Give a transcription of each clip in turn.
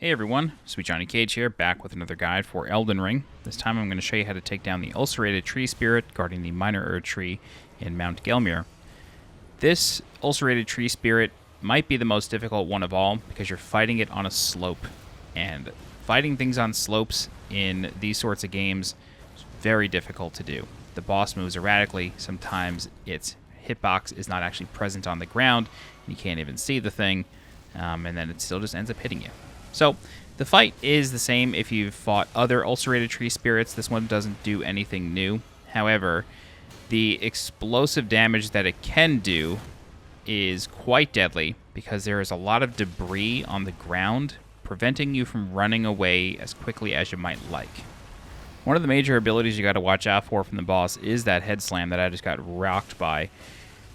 Hey everyone, SweetJohnnyCage here, back with another guide for Elden Ring. This time I'm going to show you how to take down the Ulcerated Tree Spirit guarding the Minor Erd Tree in Mount Gelmir. This Ulcerated Tree Spirit might be the most difficult one of all because you're fighting it on a slope. And fighting things on slopes in these sorts of games is very difficult to do. The boss moves erratically, sometimes its hitbox is not actually present on the ground, and you can't even see the thing, and then it still just ends up hitting you. So, the fight is the same if you've fought other Ulcerated Tree Spirits. This one doesn't do anything new. However, the explosive damage that it can do is quite deadly because there is a lot of debris on the ground, preventing you from running away as quickly as you might like. One of the major abilities you got to watch out for from the boss is that head slam that I just got rocked by.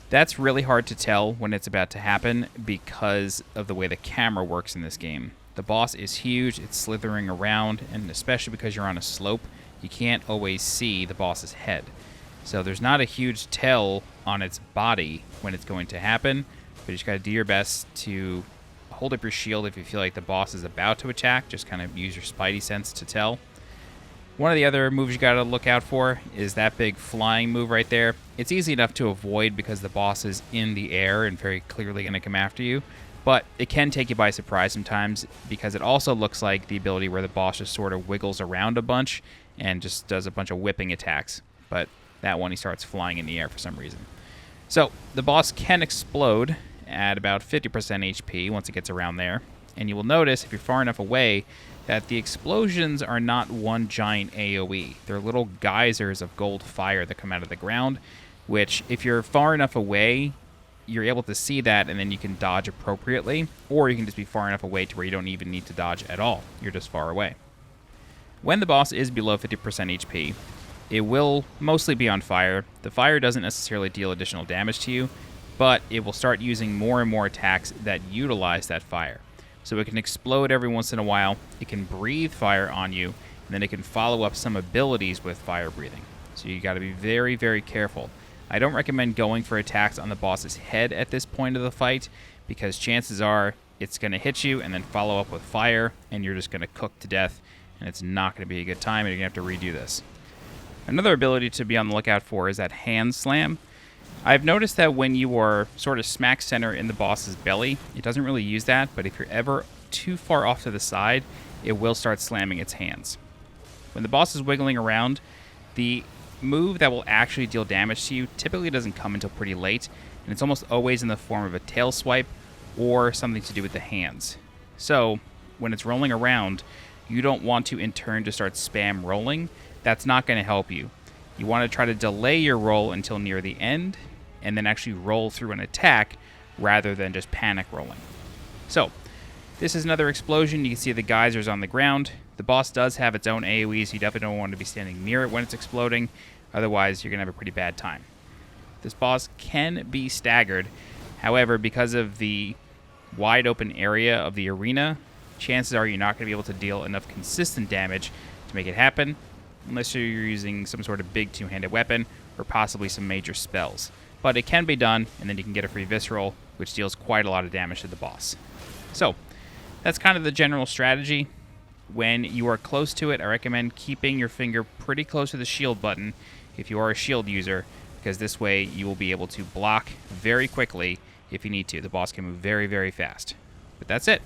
That's really hard to tell when it's about to happen because of the way the camera works in this game. The boss is huge, it's slithering around, and especially because you're on a slope, you can't always see the boss's head. So there's not a huge tell on its body when it's going to happen, but you just gotta do your best to hold up your shield if you feel like the boss is about to attack. Just kind of use your spidey sense to tell. One of the other moves you gotta look out for is that big flying move right there. It's easy enough to avoid because the boss is in the air and very clearly gonna come after you. But it can take you by surprise sometimes because it also looks like the ability where the boss just sort of wiggles around a bunch and just does a bunch of whipping attacks. But that one, he starts flying in the air for some reason. So the boss can explode at about 50% HP once it gets around there. And you will notice, if you're far enough away, that the explosions are not one giant AoE. They're little geysers of gold fire that come out of the ground, which, if you're far enough away, you're able to see that, and then you can dodge appropriately, or you can just be far enough away to where you don't even need to dodge at all. You're just far away. When the boss is below 50% HP, it will mostly be on fire. The fire doesn't necessarily deal additional damage to you, but it will start using more and more attacks that utilize that fire. So it can explode every once in a while, it can breathe fire on you, and then it can follow up some abilities with fire breathing. So you gotta be very, very careful. I don't recommend going for attacks on the boss's head at this point of the fight because chances are it's going to hit you and then follow up with fire and you're just going to cook to death and it's not going to be a good time and you're going to have to redo this. Another ability to be on the lookout for is that hand slam. I've noticed that when you are sort of smack center in the boss's belly, it doesn't really use that, but if you're ever too far off to the side, it will start slamming its hands. When the boss is wiggling around, the move that will actually deal damage to you typically doesn't come until pretty late, and it's almost always in the form of a tail swipe or something to do with the hands. So when it's rolling around, you don't want to in turn to start spam rolling. That's not going to help you. You want to try to delay your roll until near the end and then actually roll through an attack rather than just panic rolling. So this is another explosion. You can see the geysers on the ground. The boss does have its own AoE, so you definitely don't want to be standing near it when it's exploding. Otherwise, you're going to have a pretty bad time. This boss can be staggered. However, because of the wide open area of the arena, chances are you're not going to be able to deal enough consistent damage to make it happen, unless you're using some sort of big two-handed weapon or possibly some major spells. But it can be done, and then you can get a free visceral, which deals quite a lot of damage to the boss. So that's kind of the general strategy. When you are close to it, I recommend keeping your finger pretty close to the shield button if you are a shield user, because this way you will be able to block very quickly if you need to. The boss can move very, very fast. But that's it.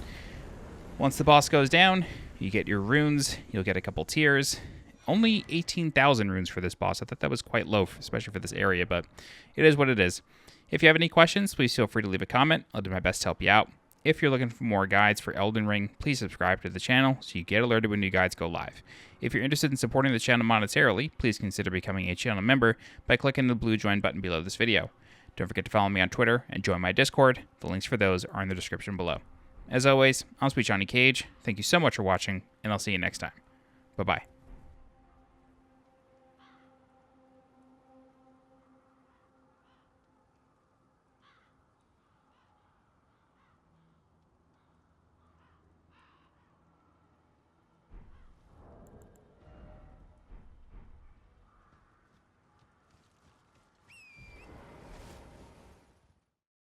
Once the boss goes down, you get your runes, you'll get a couple tiers. Only 18,000 runes for this boss. I thought that was quite low, especially for this area, but it is what it is. If you have any questions, please feel free to leave a comment. I'll do my best to help you out. If you're looking for more guides for Elden Ring, please subscribe to the channel so you get alerted when new guides go live. If you're interested in supporting the channel monetarily, please consider becoming a channel member by clicking the blue join button below this video. Don't forget to follow me on Twitter and join my Discord. The links for those are in the description below. As always, I'm SweetJohnnyCage. Thank you so much for watching, and I'll see you next time. Bye-bye.